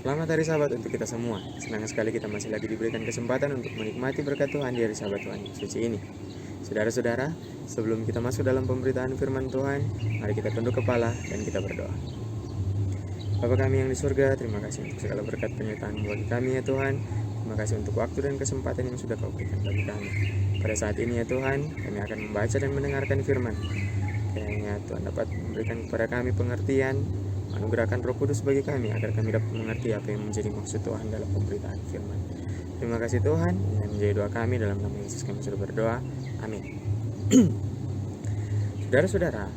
Selamat hari Sabat untuk kita semua. Senang sekali kita masih lagi diberikan kesempatan untuk menikmati berkat Tuhan di hari Sabat Tuhan yang suci ini. Saudara-saudara, sebelum kita masuk dalam pemberitaan firman Tuhan, mari kita tunduk kepala dan kita berdoa. Bapa kami yang di surga, terima kasih untuk segala berkat penyertaan bagi kami ya Tuhan. Terima kasih untuk waktu dan kesempatan yang sudah Kau berikan bagi kami. Pada saat ini ya Tuhan, kami akan membaca dan mendengarkan firman. Kiranya Tuhan dapat memberikan kepada kami pengertian, anugerahkan Roh Kudus bagi kami agar kami dapat mengerti apa yang menjadi maksud Tuhan dalam pemberitaan firman. Terima kasih Tuhan, ini menjadi doa kami dalam nama Yesus kami sudah berdoa. Amin. Saudara-saudara,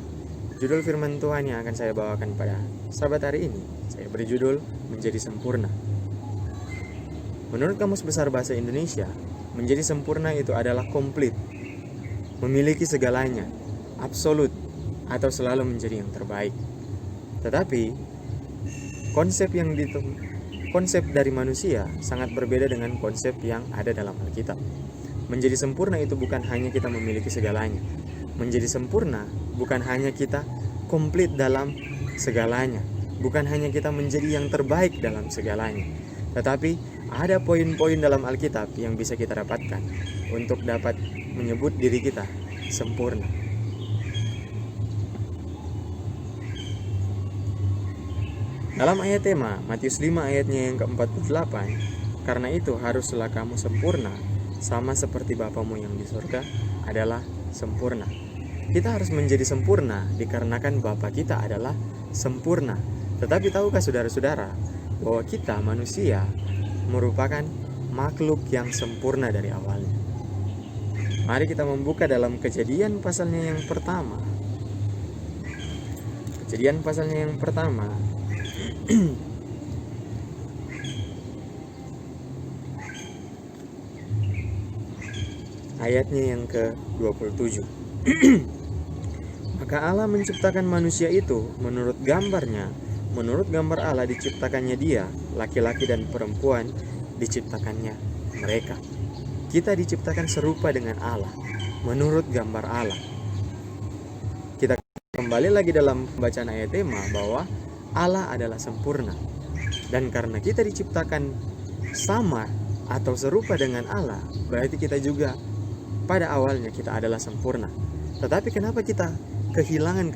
judul firman Tuhan yang akan saya bawakan pada Sabat hari ini, saya beri judul Menjadi Sempurna. Menurut Kamus Besar Bahasa Indonesia, menjadi sempurna itu adalah komplit, memiliki segalanya, absolut, atau selalu menjadi yang terbaik. Tetapi konsep dari manusia sangat berbeda dengan konsep yang ada dalam Alkitab. Menjadi sempurna itu bukan hanya kita memiliki segalanya. Menjadi sempurna bukan hanya kita komplit dalam segalanya, bukan hanya kita menjadi yang terbaik dalam segalanya. Tetapi ada poin-poin dalam Alkitab yang bisa kita dapatkan untuk dapat menyebut diri kita sempurna. Dalam ayat tema Matius 5 ayatnya yang ke-48, karena itu haruslah kamu sempurna, sama seperti Bapamu yang di surga adalah sempurna. Kita harus menjadi sempurna dikarenakan Bapa kita adalah sempurna. Tetapi tahukah saudara-saudara bahwa kita manusia merupakan makhluk yang sempurna dari awalnya? Mari kita membuka dalam Kejadian pasalnya yang pertama. Kejadian pasalnya yang pertama. Ayatnya yang ke-27. Maka Allah menciptakan manusia itu menurut gambarnya, menurut gambar Allah diciptakannya dia, laki-laki dan perempuan diciptakannya mereka. Kita diciptakan serupa dengan Allah, menurut gambar Allah. Kita kembali lagi dalam pembacaan ayat tema bahwa Allah adalah sempurna. Dan karena kita diciptakan sama atau serupa dengan Allah, berarti kita juga pada awalnya kita adalah sempurna. Tetapi kenapa kita kehilangan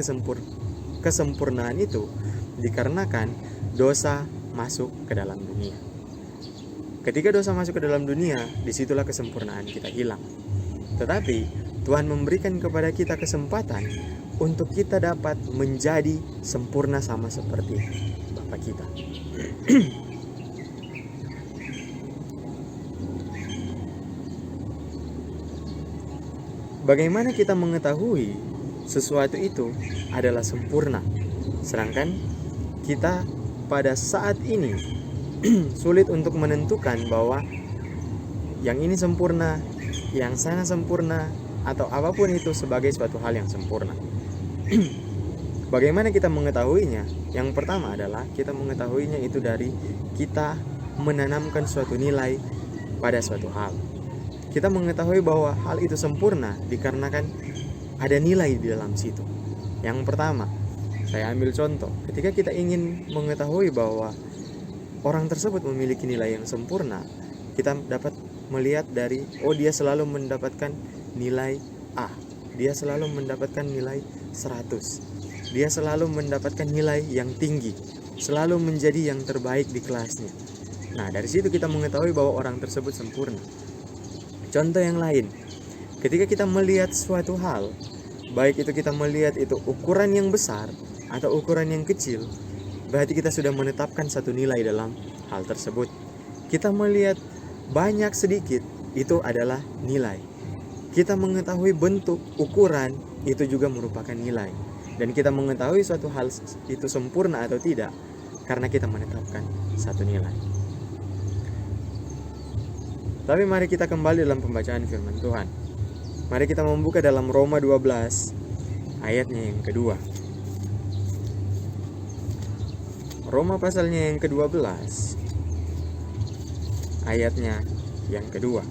kesempurnaan itu? Dikarenakan dosa masuk ke dalam dunia. Ketika dosa masuk ke dalam dunia, disitulah kesempurnaan kita hilang. Tetapi Tuhan memberikan kepada kita kesempatan untuk kita dapat menjadi sempurna sama seperti Bapa kita. Bagaimana kita mengetahui sesuatu itu adalah sempurna, sedangkan kita pada saat ini sulit untuk menentukan bahwa yang ini sempurna, yang sana sempurna, atau apapun itu sebagai suatu hal yang sempurna. Bagaimana kita mengetahuinya? Yang pertama adalah kita mengetahuinya itu dari kita menanamkan suatu nilai pada suatu hal. Kita mengetahui bahwa hal itu sempurna dikarenakan ada nilai di dalam situ. Yang pertama, saya ambil contoh, ketika kita ingin mengetahui bahwa orang tersebut memiliki nilai yang sempurna, kita dapat melihat dari, dia selalu mendapatkan nilai A, dia selalu mendapatkan nilai 100, dia selalu mendapatkan nilai yang tinggi, selalu menjadi yang terbaik di kelasnya. Nah, dari situ kita mengetahui bahwa orang tersebut sempurna. Contoh yang lain, ketika kita melihat suatu hal, baik itu kita melihat itu ukuran yang besar atau ukuran yang kecil, berarti kita sudah menetapkan satu nilai dalam hal tersebut. Kita melihat banyak sedikit, itu adalah nilai. Kita mengetahui bentuk, ukuran, itu juga merupakan nilai. Dan kita mengetahui suatu hal itu sempurna atau tidak karena kita menetapkan satu nilai. Tapi mari kita kembali dalam pembacaan firman Tuhan. Mari kita membuka dalam Roma 12 ayatnya yang kedua. Roma pasalnya yang ke-12 ayatnya yang kedua.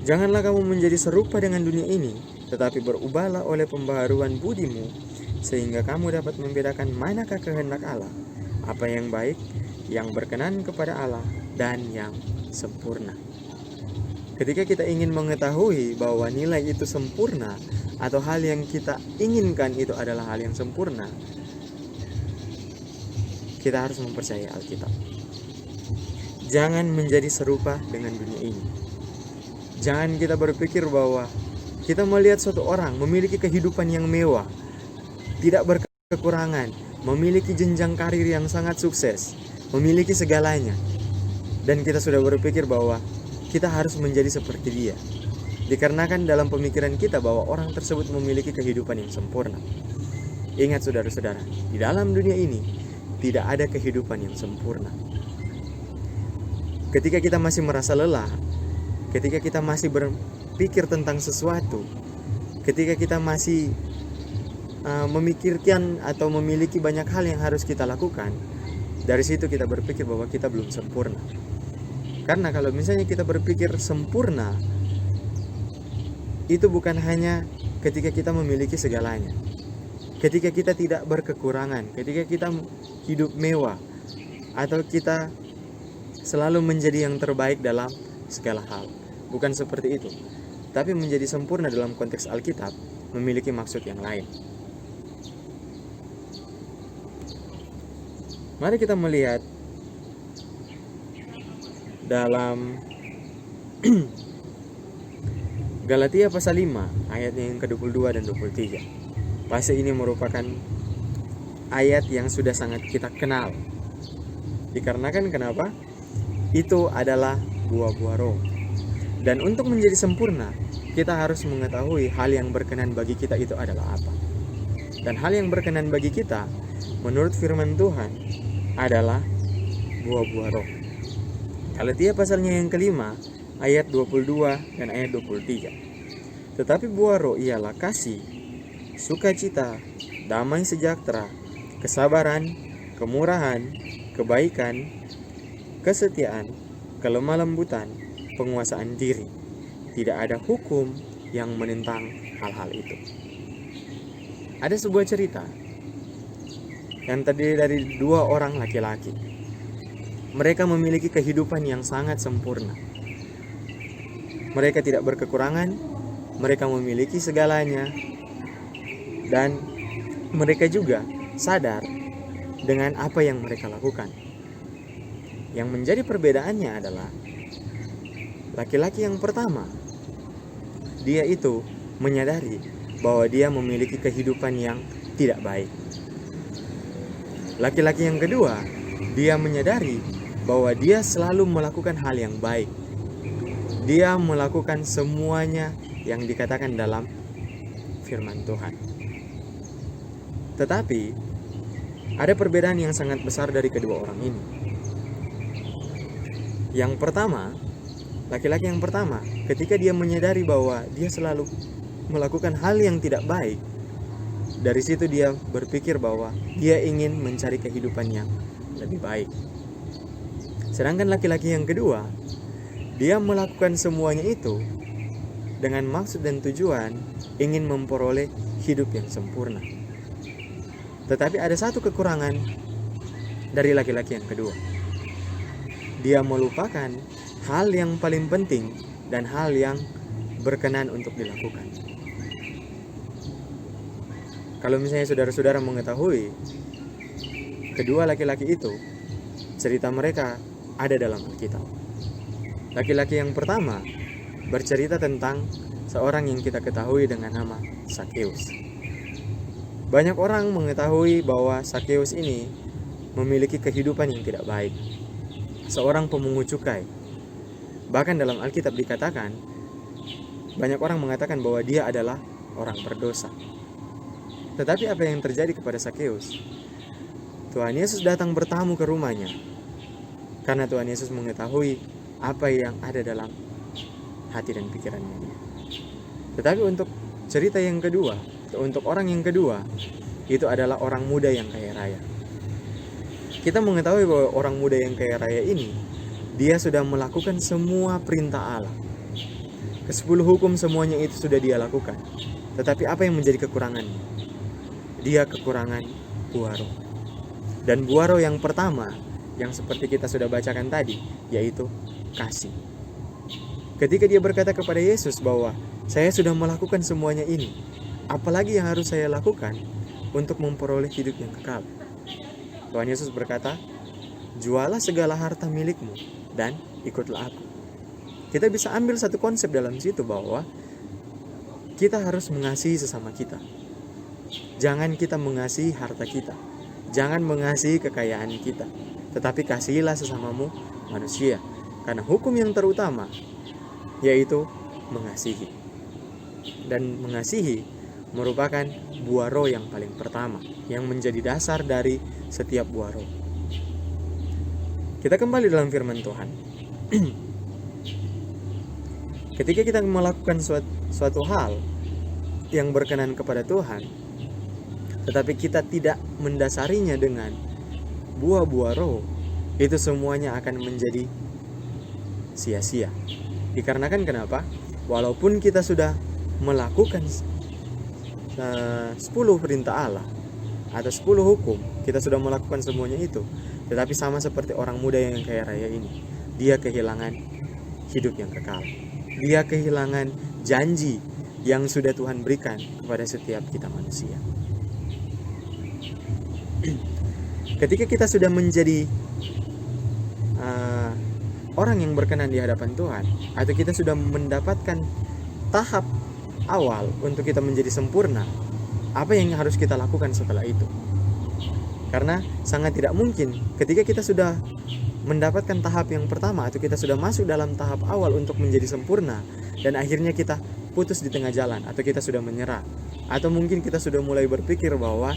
Janganlah kamu menjadi serupa dengan dunia ini, tetapi berubahlah oleh pembaharuan budimu, sehingga kamu dapat membedakan manakah kehendak Allah, apa yang baik, yang berkenan kepada Allah, dan yang sempurna. Ketika kita ingin mengetahui bahwa nilai itu sempurna, atau hal yang kita inginkan itu adalah hal yang sempurna, kita harus mempercayai Alkitab. Jangan menjadi serupa dengan dunia ini. Jangan kita berpikir bahwa kita melihat suatu orang memiliki kehidupan yang mewah, tidak berkekurangan, memiliki jenjang karir yang sangat sukses, memiliki segalanya, dan kita sudah berpikir bahwa kita harus menjadi seperti dia. Dikarenakan dalam pemikiran kita bahwa orang tersebut memiliki kehidupan yang sempurna. Ingat saudara-saudara, di dalam dunia ini tidak ada kehidupan yang sempurna. Ketika kita masih merasa lelah, ketika kita masih berpikir tentang sesuatu, ketika kita masih memikirkan atau memiliki banyak hal yang harus kita lakukan, dari situ kita berpikir bahwa kita belum sempurna. Karena kalau misalnya kita berpikir sempurna, itu bukan hanya ketika kita memiliki segalanya, ketika kita tidak berkekurangan, ketika kita hidup mewah, atau kita selalu menjadi yang terbaik dalam segala hal. Bukan seperti itu. Tapi menjadi sempurna dalam konteks Alkitab memiliki maksud yang lain. Mari kita melihat dalam Galatia pasal 5 ayatnya yang ke-22 dan 23. Pasal ini merupakan ayat yang sudah sangat kita kenal. Dikarenakan kenapa? Itu adalah buah-buah roh. Dan untuk menjadi sempurna, kita harus mengetahui hal yang berkenan bagi kita itu adalah apa. Dan hal yang berkenan bagi kita menurut firman Tuhan adalah buah-buah roh. Galatia pasalnya yang kelima ayat 22 dan ayat 23. Tetapi buah roh ialah kasih, sukacita, damai sejahtera, kesabaran, kemurahan, kebaikan, kesetiaan, kelemah lembutan, penguasaan diri. Tidak ada hukum yang menentang hal-hal itu. Ada sebuah cerita yang terdiri dari dua orang laki-laki. Mereka memiliki kehidupan yang sangat sempurna. Mereka tidak berkekurangan, mereka memiliki segalanya, dan mereka juga sadar dengan apa yang mereka lakukan. Yang menjadi perbedaannya adalah laki-laki yang pertama, dia itu menyadari bahwa dia memiliki kehidupan yang tidak baik. Laki-laki yang kedua, dia menyadari bahwa dia selalu melakukan hal yang baik. Dia melakukan semuanya yang dikatakan dalam firman Tuhan. Tetapi ada perbedaan yang sangat besar dari kedua orang ini. Yang pertama, laki-laki yang pertama, ketika dia menyadari bahwa dia selalu melakukan hal yang tidak baik, dari situ dia berpikir bahwa dia ingin mencari kehidupan yang lebih baik. Sedangkan laki-laki yang kedua, dia melakukan semuanya itu dengan maksud dan tujuan ingin memperoleh hidup yang sempurna. Tetapi ada satu kekurangan dari laki-laki yang kedua. Dia melupakan hal yang paling penting dan hal yang berkenan untuk dilakukan. Kalau misalnya saudara-saudara mengetahui kedua laki-laki itu, cerita mereka ada dalam Alkitab. Laki-laki yang pertama bercerita tentang seorang yang kita ketahui dengan nama Sakeus. Banyak orang mengetahui bahwa Sakeus ini memiliki kehidupan yang tidak baik. Seorang pemungut cukai. Bahkan dalam Alkitab dikatakan, banyak orang mengatakan bahwa dia adalah orang berdosa. Tetapi apa yang terjadi kepada Sakeus? Tuhan Yesus datang bertamu ke rumahnya. Karena Tuhan Yesus mengetahui apa yang ada dalam hati dan pikirannya dia. Tetapi untuk cerita yang kedua, untuk orang yang kedua, itu adalah orang muda yang kaya raya. Kita mengetahui bahwa orang muda yang kaya raya ini, dia sudah melakukan semua perintah Allah. Ke-10 hukum semuanya itu sudah dia lakukan. Tetapi apa yang menjadi kekurangannya? Dia kekurangan buah roh. Dan buah roh yang pertama, yang seperti kita sudah bacakan tadi, yaitu kasih. Ketika dia berkata kepada Yesus bahwa saya sudah melakukan semuanya ini, apalagi yang harus saya lakukan untuk memperoleh hidup yang kekal? Tuhan Yesus berkata, jualah segala harta milikmu dan ikutlah aku. Kita bisa ambil satu konsep dalam situ bahwa kita harus mengasihi sesama kita. Jangan kita mengasihi harta kita, jangan mengasihi kekayaan kita, tetapi kasihilah sesamamu manusia. Karena hukum yang terutama yaitu mengasihi. Dan mengasihi merupakan buah roh yang paling pertama, yang menjadi dasar dari setiap buah roh. Kita kembali dalam firman Tuhan. Ketika kita melakukan suatu hal yang berkenan kepada Tuhan, tetapi kita tidak mendasarinya dengan buah-buah roh, itu semuanya akan menjadi sia-sia. Dikarenakan kenapa? Walaupun kita sudah melakukan 10 perintah Allah atau 10 hukum, kita sudah melakukan semuanya itu, tetapi sama seperti orang muda yang kaya raya ini, dia kehilangan hidup yang kekal. Dia kehilangan janji yang sudah Tuhan berikan kepada setiap kita manusia. Ketika kita sudah menjadi orang yang berkenan di hadapan Tuhan, atau kita sudah mendapatkan tahap awal untuk kita menjadi sempurna, apa yang harus kita lakukan setelah itu? Karena sangat tidak mungkin ketika kita sudah mendapatkan tahap yang pertama, atau kita sudah masuk dalam tahap awal untuk menjadi sempurna, dan akhirnya kita putus di tengah jalan, atau kita sudah menyerah, atau mungkin kita sudah mulai berpikir bahwa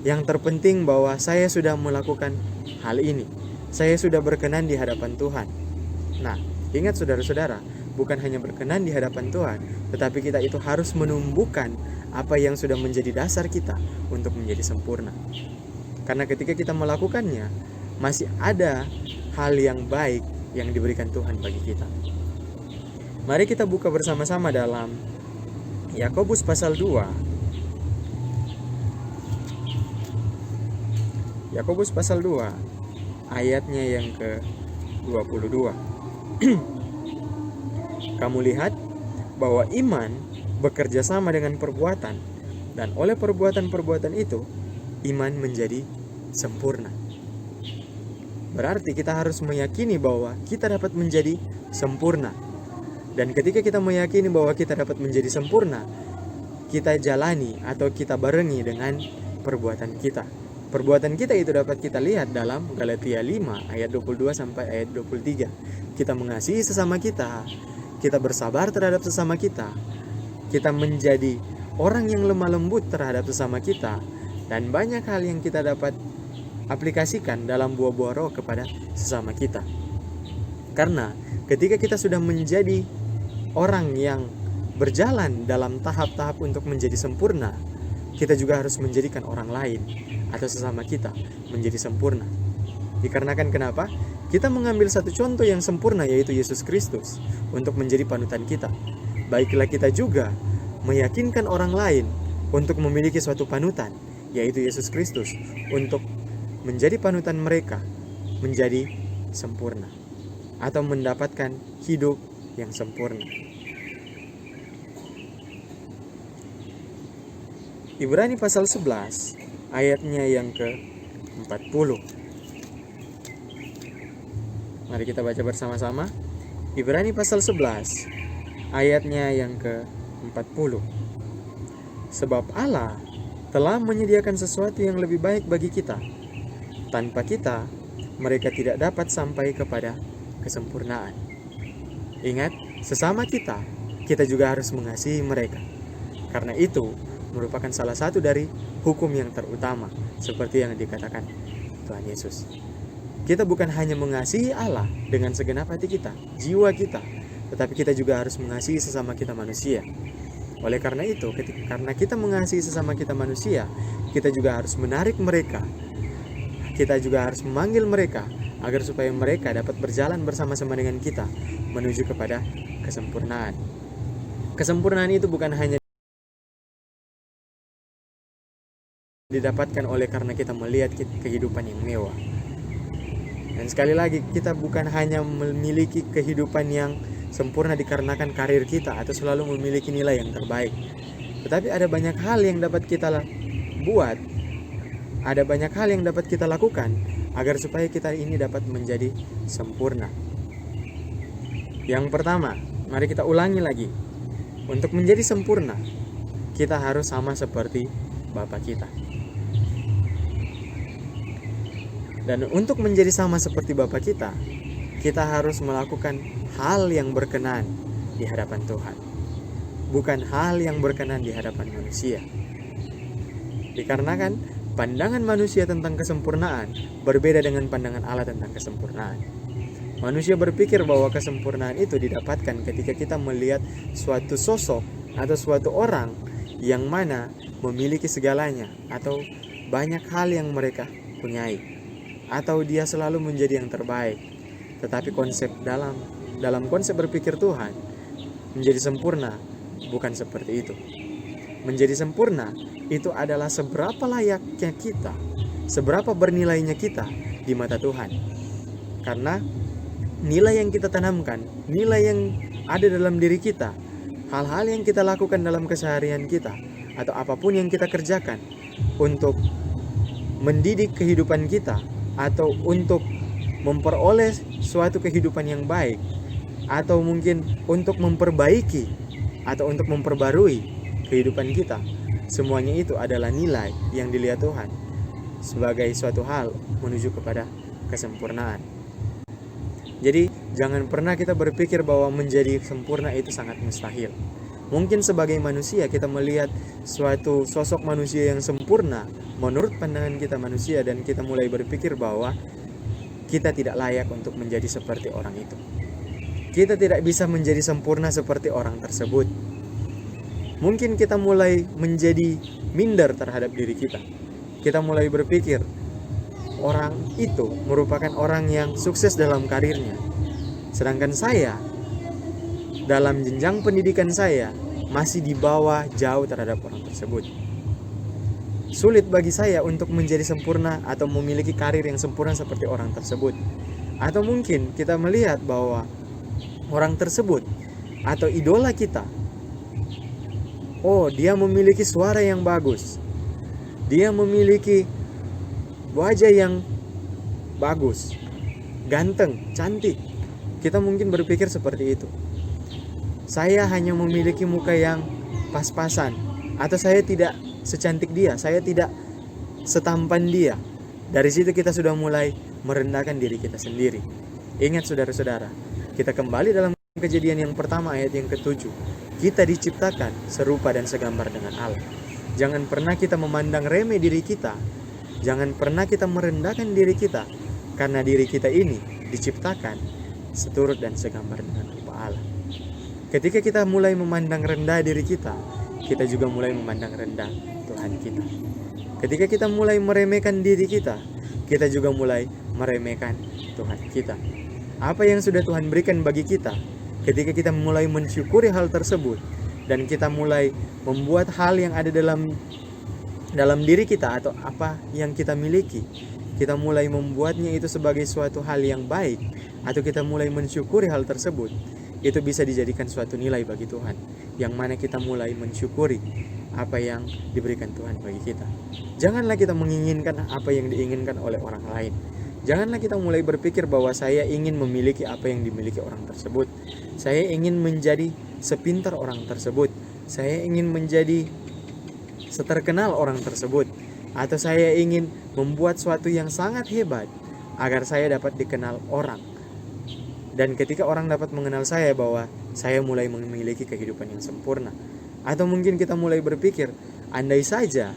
yang terpenting bahwa saya sudah melakukan hal ini, saya sudah berkenan di hadapan Tuhan. Nah, ingat saudara-saudara, bukan hanya berkenan di hadapan Tuhan, tetapi kita itu harus menumbuhkan apa yang sudah menjadi dasar kita untuk menjadi sempurna. Karena ketika kita melakukannya, masih ada hal yang baik yang diberikan Tuhan bagi kita. Mari kita buka bersama-sama dalam Yakobus pasal 2. Yakobus pasal 2 ayatnya yang ke-22. Kamu lihat bahwa iman bekerja sama dengan perbuatan, dan oleh perbuatan-perbuatan itu iman menjadi sempurna. Berarti kita harus meyakini bahwa kita dapat menjadi sempurna. Dan ketika kita meyakini bahwa kita dapat menjadi sempurna, kita jalani atau kita barengi dengan perbuatan kita. Perbuatan kita itu dapat kita lihat dalam Galatia 5 ayat 22 sampai ayat 23. Kita mengasihi sesama kita, kita bersabar terhadap sesama kita menjadi orang yang lemah lembut terhadap sesama kita, dan banyak hal yang kita dapat aplikasikan dalam buah-buah roh kepada sesama kita. Karena ketika kita sudah menjadi orang yang berjalan dalam tahap-tahap untuk menjadi sempurna, kita juga harus menjadikan orang lain atau sesama kita menjadi sempurna. Dikarenakan kenapa? Kita mengambil satu contoh yang sempurna, yaitu Yesus Kristus, untuk menjadi panutan kita. Baiklah kita juga meyakinkan orang lain untuk memiliki suatu panutan, yaitu Yesus Kristus, untuk menjadi panutan mereka menjadi sempurna atau mendapatkan hidup yang sempurna. Ibrani pasal 11 ayatnya yang ke-40. Mari kita baca bersama-sama. Ibrani pasal 11 ayatnya yang ke-40. Sebab Allah telah menyediakan sesuatu yang lebih baik bagi kita. Tanpa kita, mereka tidak dapat sampai kepada kesempurnaan. Ingat, sesama kita juga harus mengasihi mereka. Karena itu merupakan salah satu dari hukum yang terutama, seperti yang dikatakan Tuhan Yesus. Kita bukan hanya mengasihi Allah dengan segenap hati kita, jiwa kita, tetapi kita juga harus mengasihi sesama kita manusia. Oleh karena itu, karena kita mengasihi sesama kita manusia, kita juga harus menarik mereka. Kita juga harus memanggil mereka agar supaya mereka dapat berjalan bersama-sama dengan kita menuju kepada kesempurnaan. Kesempurnaan itu bukan hanya didapatkan oleh karena kita melihat kehidupan yang mewah. Dan sekali lagi, kita bukan hanya memiliki kehidupan yang sempurna dikarenakan karir kita atau selalu memiliki nilai yang terbaik. Tetapi ada banyak hal yang dapat kita buat, ada banyak hal yang dapat kita lakukan agar supaya kita ini dapat menjadi sempurna. Yang pertama, mari kita ulangi lagi. Untuk menjadi sempurna, kita harus sama seperti Bapa kita. Dan untuk menjadi sama seperti Bapa kita harus melakukan hal yang berkenan di hadapan Tuhan, bukan hal yang berkenan di hadapan manusia. Dikarenakan pandangan manusia tentang kesempurnaan berbeda dengan pandangan Allah tentang kesempurnaan. Manusia berpikir bahwa kesempurnaan itu didapatkan ketika kita melihat suatu sosok atau suatu orang yang mana memiliki segalanya atau banyak hal yang mereka punyai, atau dia selalu menjadi yang terbaik. Tetapi konsep dalam konsep berpikir Tuhan, menjadi sempurna bukan seperti itu. Menjadi sempurna itu adalah seberapa layaknya kita, seberapa bernilainya kita di mata Tuhan. Karena nilai yang kita tanamkan, nilai yang ada dalam diri kita, hal-hal yang kita lakukan dalam keseharian kita, atau apapun yang kita kerjakan untuk mendidik kehidupan kita, atau untuk memperoleh suatu kehidupan yang baik, atau mungkin untuk memperbaiki atau untuk memperbarui kehidupan kita, semuanya itu adalah nilai yang dilihat Tuhan sebagai suatu hal menuju kepada kesempurnaan. Jadi jangan pernah kita berpikir bahwa menjadi sempurna itu sangat mustahil. Mungkin sebagai manusia kita melihat suatu sosok manusia yang sempurna menurut pandangan kita manusia, dan kita mulai berpikir bahwa kita tidak layak untuk menjadi seperti orang itu. Kita tidak bisa menjadi sempurna seperti orang tersebut. Mungkin kita mulai menjadi minder terhadap diri kita. Kita mulai berpikir orang itu merupakan orang yang sukses dalam karirnya, sedangkan saya dalam jenjang pendidikan saya masih di bawah jauh terhadap orang tersebut. Sulit bagi saya untuk menjadi sempurna atau memiliki karir yang sempurna seperti orang tersebut. Atau mungkin kita melihat bahwa orang tersebut atau idola kita, oh, dia memiliki suara yang bagus, dia memiliki wajah yang bagus, ganteng, cantik. Kita mungkin berpikir seperti itu. Saya hanya memiliki muka yang pas-pasan, atau saya tidak secantik dia, saya tidak setampan dia. Dari situ kita sudah mulai merendahkan diri kita sendiri. Ingat saudara-saudara, kita kembali dalam Kejadian yang pertama ayat yang ke-7. Kita diciptakan serupa dan segambar dengan Allah. Jangan pernah kita memandang remeh diri kita. Jangan pernah kita merendahkan diri kita, karena diri kita ini diciptakan seturut dan segambar dengan rupa Allah. Ketika kita mulai memandang rendah diri kita juga mulai memandang rendah Tuhan kita. Ketika kita mulai meremehkan diri kita juga mulai meremehkan Tuhan kita. Apa yang sudah Tuhan berikan bagi kita, ketika kita mulai mensyukuri hal tersebut, dan kita mulai membuat hal yang ada dalam diri kita atau apa yang kita miliki, kita mulai membuatnya itu sebagai suatu hal yang baik, atau kita mulai mensyukuri hal tersebut, itu bisa dijadikan suatu nilai bagi Tuhan, yang mana kita mulai mensyukuri apa yang diberikan Tuhan bagi kita. Janganlah kita menginginkan apa yang diinginkan oleh orang lain. Janganlah kita mulai berpikir bahwa saya ingin memiliki apa yang dimiliki orang tersebut. Saya ingin menjadi sepintar orang tersebut. Saya ingin menjadi seterkenal orang tersebut. Atau saya ingin membuat suatu yang sangat hebat agar saya dapat dikenal orang. Dan ketika orang dapat mengenal saya, bahwa saya mulai memiliki kehidupan yang sempurna. Atau mungkin kita mulai berpikir, andai saja,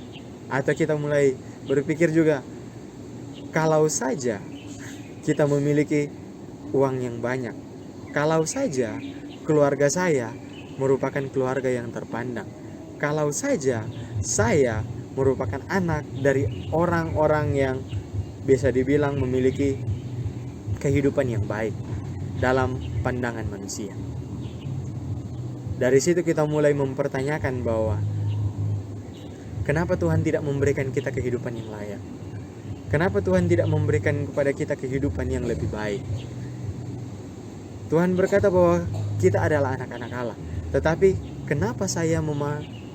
atau kita mulai berpikir juga, kalau saja kita memiliki uang yang banyak, kalau saja keluarga saya merupakan keluarga yang terpandang, kalau saja saya merupakan anak dari orang-orang yang bisa dibilang memiliki kehidupan yang baik dalam pandangan manusia. Dari situ kita mulai mempertanyakan bahwa Kenapa Tuhan tidak memberikan kita kehidupan yang layak? Kenapa Tuhan tidak memberikan kepada kita kehidupan yang lebih baik? Tuhan berkata bahwa kita adalah anak-anak Allah. Tetapi kenapa saya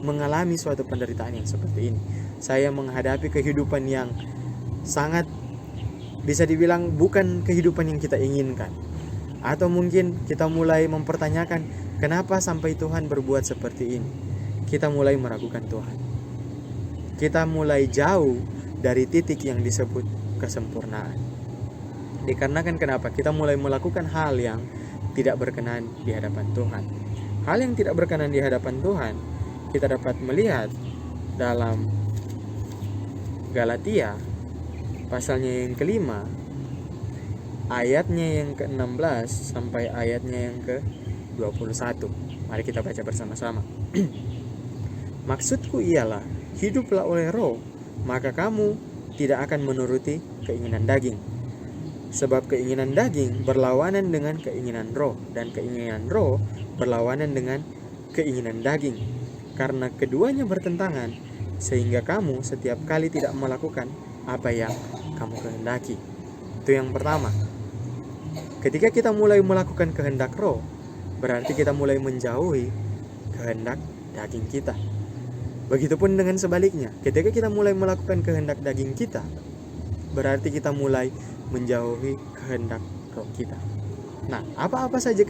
mengalami suatu penderitaan yang seperti ini? Saya menghadapi kehidupan yang sangat bisa dibilang bukan kehidupan yang kita inginkan. Atau mungkin kita mulai mempertanyakan, kenapa sampai Tuhan berbuat seperti ini? Kita mulai meragukan Tuhan. Kita mulai jauh dari titik yang disebut kesempurnaan. Dikarenakan kenapa? Kita mulai melakukan hal yang tidak berkenan di hadapan Tuhan. Hal yang tidak berkenan di hadapan Tuhan kita dapat melihat dalam Galatia pasalnya yang kelima, ayatnya yang ke-16 sampai ayatnya yang ke-21. Mari kita baca bersama-sama. Maksudku ialah, hiduplah oleh roh, maka kamu tidak akan menuruti keinginan daging. Sebab keinginan daging berlawanan dengan keinginan roh, dan keinginan roh berlawanan dengan keinginan daging. Karena keduanya bertentangan, sehingga kamu setiap kali tidak melakukan apa yang kamu kehendaki. Itu yang pertama. Ketika kita mulai melakukan kehendak roh, berarti kita mulai menjauhi kehendak daging kita. Begitupun dengan sebaliknya, ketika kita mulai melakukan kehendak daging kita, berarti kita mulai menjauhi kehendak roh kita. Nah, apa-apa saja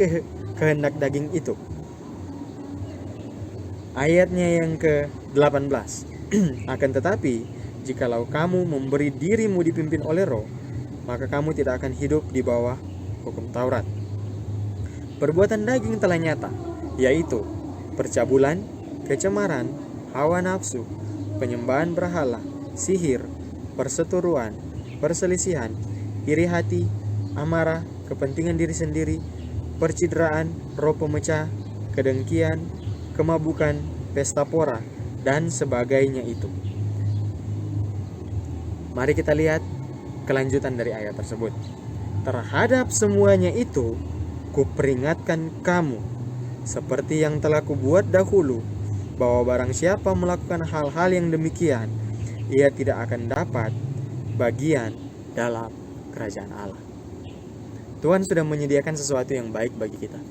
kehendak daging itu? Ayatnya yang ke-18. Akan tetapi, jikalau kamu memberi dirimu dipimpin oleh roh, maka kamu tidak akan hidup di bawah hukum Taurat. Perbuatan daging telah nyata, yaitu percabulan, kecemaran, hawa nafsu, penyembahan berhala, sihir, perseteruan, perselisihan, iri hati, amarah, kepentingan diri sendiri, percideraan, roh pemecah, kedengkian, kemabukan, pesta pora, dan sebagainya itu. Mari kita lihat kelanjutan dari ayat tersebut. Terhadap semuanya itu, kuperingatkan kamu, seperti yang telah kubuat dahulu, bahwa barang siapa melakukan hal-hal yang demikian, ia tidak akan dapat bagian dalam kerajaan Allah. Tuhan sudah menyediakan sesuatu yang baik bagi kita.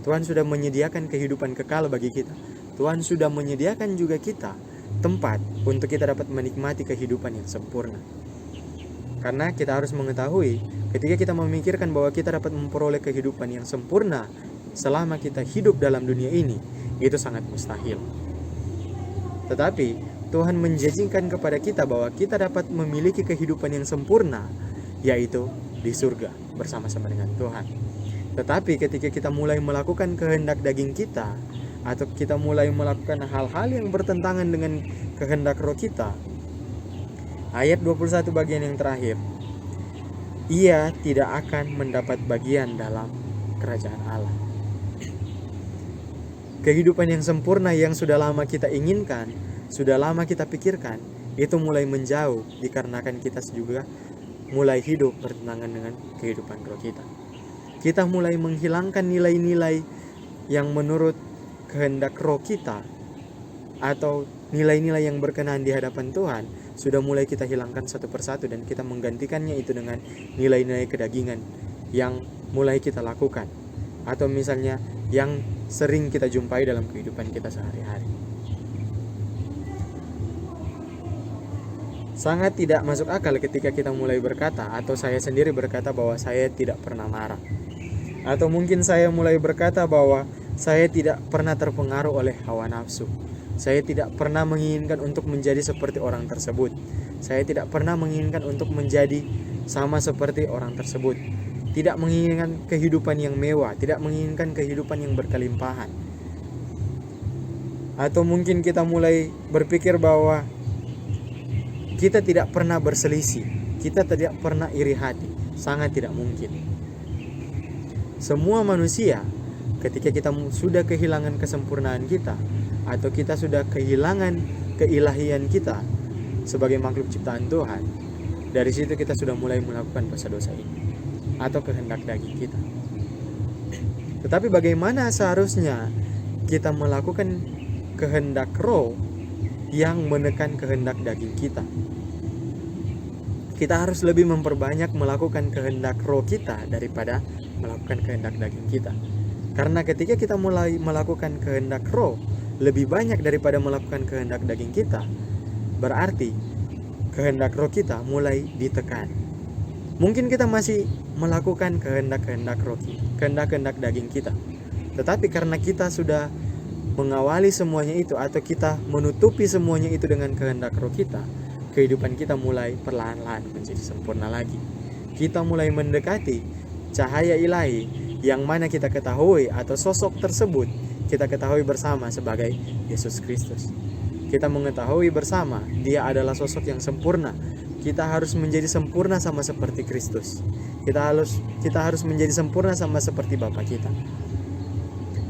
Tuhan sudah menyediakan kehidupan kekal bagi kita. Tuhan sudah menyediakan juga kita tempat untuk kita dapat menikmati kehidupan yang sempurna. Karena kita harus mengetahui, ketika kita memikirkan bahwa kita dapat memperoleh kehidupan yang sempurna selama kita hidup dalam dunia ini, itu sangat mustahil. Tetapi Tuhan menjanjikan kepada kita bahwa kita dapat memiliki kehidupan yang sempurna, yaitu di surga bersama-sama dengan Tuhan. Tetapi ketika kita mulai melakukan kehendak daging kita, atau kita mulai melakukan hal-hal yang bertentangan dengan kehendak roh kita, ayat 21 bagian yang terakhir, ia tidak akan mendapat bagian dalam kerajaan Allah. Kehidupan yang sempurna yang sudah lama kita inginkan, sudah lama kita pikirkan, itu mulai menjauh dikarenakan kita juga mulai hidup bertentangan dengan kehidupan roh kita. Kita mulai menghilangkan nilai-nilai yang menurut kehendak roh kita, atau nilai-nilai yang berkenan di hadapan Tuhan, sudah mulai kita hilangkan satu persatu, dan kita menggantikannya itu dengan nilai-nilai kedagingan yang mulai kita lakukan, atau misalnya yang sering kita jumpai dalam kehidupan kita sehari-hari. Sangat tidak masuk akal ketika kita mulai berkata, atau saya sendiri berkata bahwa saya tidak pernah marah, atau mungkin saya mulai berkata bahwa saya tidak pernah terpengaruh oleh hawa nafsu. Saya tidak pernah menginginkan untuk menjadi seperti orang tersebut. Saya tidak pernah menginginkan untuk menjadi sama seperti orang tersebut. Tidak menginginkan kehidupan yang mewah, tidak menginginkan kehidupan yang berkelimpahan. Atau mungkin kita mulai berpikir bahwa kita tidak pernah berselisih, kita tidak pernah iri hati. Sangat tidak mungkin. Semua manusia, ketika kita sudah kehilangan kesempurnaan kita, atau kita sudah kehilangan keilahian kita sebagai makhluk ciptaan Tuhan, dari situ kita sudah mulai melakukan dosa-dosa ini, atau kehendak daging kita. Tetapi bagaimana seharusnya kita melakukan kehendak roh yang menekan kehendak daging kita. Kita harus lebih memperbanyak melakukan kehendak roh kita daripada melakukan kehendak daging kita. Karena ketika kita mulai melakukan kehendak roh lebih banyak daripada melakukan kehendak daging kita, berarti kehendak roh kita mulai ditekan. Mungkin kita masih melakukan kehendak-kehendak roh, kehendak-kehendak daging kita, tetapi karena kita sudah mengawali semuanya itu, atau kita menutupi semuanya itu dengan kehendak roh kita, kehidupan kita mulai perlahan-lahan menjadi sempurna lagi. Kita mulai mendekati cahaya ilahi yang mana kita ketahui, atau sosok tersebut kita ketahui bersama sebagai Yesus Kristus. Kita mengetahui bersama Dia adalah sosok yang sempurna. Kita harus menjadi sempurna sama seperti Kristus. Kita harus menjadi sempurna sama seperti Bapa kita,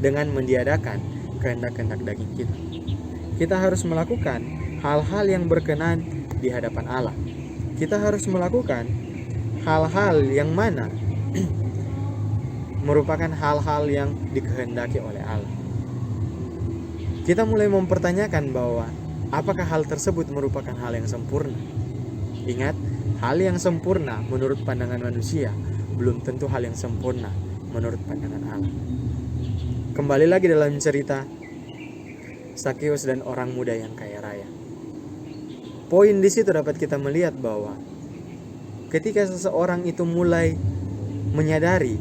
dengan meniadakan kehendak-kehendak daging kita. Kita harus melakukan hal-hal yang berkenan di hadapan Allah. Kita harus melakukan hal-hal yang mana merupakan hal-hal yang dikehendaki oleh Allah. Kita mulai mempertanyakan bahwa apakah hal tersebut merupakan hal yang sempurna. Ingat, hal yang sempurna menurut pandangan manusia belum tentu hal yang sempurna menurut pandangan Allah. Kembali lagi dalam cerita Zakheus dan orang muda yang kaya raya. Poin di situ dapat kita melihat bahwa ketika seseorang itu mulai menyadari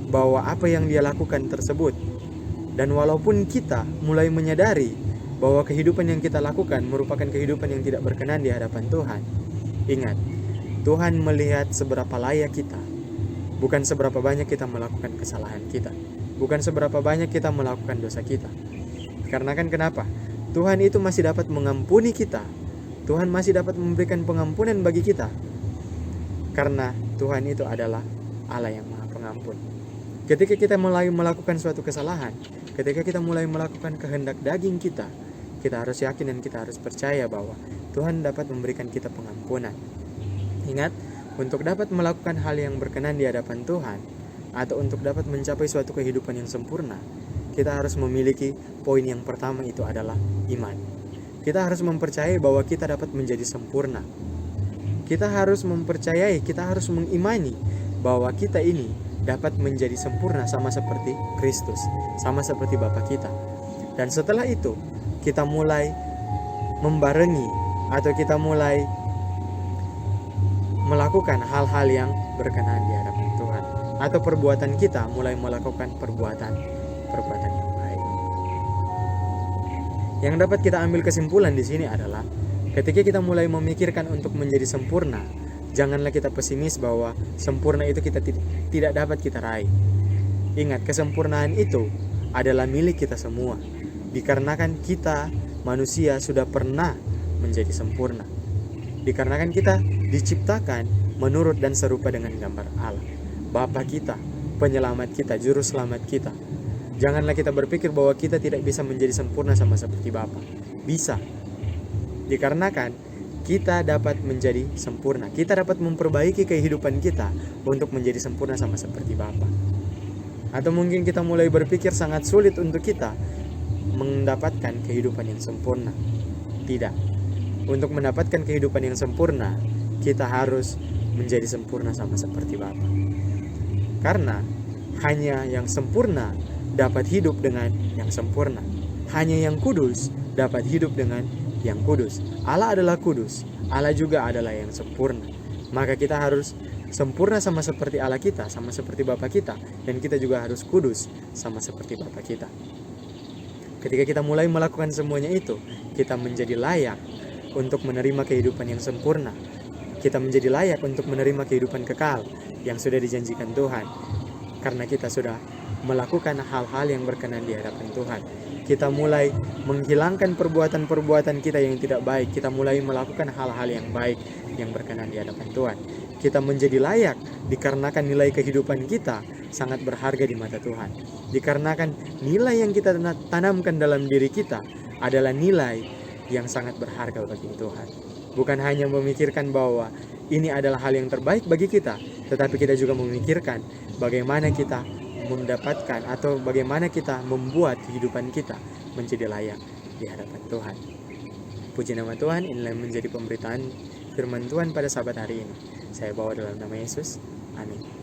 bahwa apa yang dia lakukan tersebut, dan walaupun kita mulai menyadari bahwa kehidupan yang kita lakukan merupakan kehidupan yang tidak berkenan di hadapan Tuhan, ingat, Tuhan melihat seberapa layak kita, bukan seberapa banyak kita melakukan kesalahan kita, bukan seberapa banyak kita melakukan dosa kita. Karena kan kenapa? Tuhan itu masih dapat mengampuni kita. Tuhan masih dapat memberikan pengampunan bagi kita. Karena Tuhan itu adalah Allah yang Maha Pengampun. Ketika kita mulai melakukan suatu kesalahan, ketika kita mulai melakukan kehendak daging kita harus yakin dan kita harus percaya bahwa Tuhan dapat memberikan kita pengampunan. Ingat, untuk dapat melakukan hal yang berkenan di hadapan Tuhan, atau untuk dapat mencapai suatu kehidupan yang sempurna, kita harus memiliki poin yang pertama, itu adalah iman. Kita harus mempercayai bahwa kita dapat menjadi sempurna. Kita harus mempercayai, kita harus mengimani bahwa kita ini dapat menjadi sempurna sama seperti Kristus, sama seperti Bapa kita. Dan setelah itu, kita mulai membarengi, atau kita mulai melakukan hal-hal yang berkenan di hadapan Tuhan, atau perbuatan kita mulai melakukan perbuatan yang baik. Yang dapat kita ambil kesimpulan di sini adalah ketika kita mulai memikirkan untuk menjadi sempurna, janganlah kita pesimis bahwa sempurna itu kita tidak dapat kita raih. Ingat, kesempurnaan itu adalah milik kita semua, dikarenakan kita manusia sudah pernah menjadi sempurna, dikarenakan kita diciptakan menurut dan serupa dengan gambar Allah, Bapa kita, penyelamat kita, juru selamat kita. Janganlah kita berpikir bahwa kita tidak bisa menjadi sempurna sama seperti Bapa. Bisa, dikarenakan kita dapat menjadi sempurna. Kita dapat memperbaiki kehidupan kita untuk menjadi sempurna sama seperti Bapa. Atau mungkin kita mulai berpikir sangat sulit untuk kita mendapatkan kehidupan yang sempurna. Tidak. Untuk mendapatkan kehidupan yang sempurna, kita harus menjadi sempurna sama seperti Bapa. Karena hanya yang sempurna dapat hidup dengan yang sempurna. Hanya yang kudus dapat hidup dengan yang kudus. Allah adalah kudus, Allah juga adalah yang sempurna. Maka kita harus sempurna sama seperti Allah kita, sama seperti Bapa kita, dan kita juga harus kudus sama seperti Bapa kita. Ketika kita mulai melakukan semuanya itu, kita menjadi layak untuk menerima kehidupan yang sempurna. Kita menjadi layak untuk menerima kehidupan kekal yang sudah dijanjikan Tuhan, karena kita sudah melakukan hal-hal yang berkenan di hadapan Tuhan. Kita mulai menghilangkan perbuatan-perbuatan kita yang tidak baik. Kita mulai melakukan hal-hal yang baik yang berkenan di hadapan Tuhan. Kita menjadi layak dikarenakan nilai kehidupan kita sangat berharga di mata Tuhan. Dikarenakan nilai yang kita tanamkan dalam diri kita adalah nilai yang sangat berharga bagi Tuhan. Bukan hanya memikirkan bahwa ini adalah hal yang terbaik bagi kita, tetapi kita juga memikirkan bagaimana kita mendapatkan atau bagaimana kita membuat kehidupan kita menjadi layak di hadapan Tuhan. Puji nama Tuhan, inilah menjadi pemberitaan firman Tuhan pada sahabat hari ini. Saya bawa dalam nama Yesus. Amin.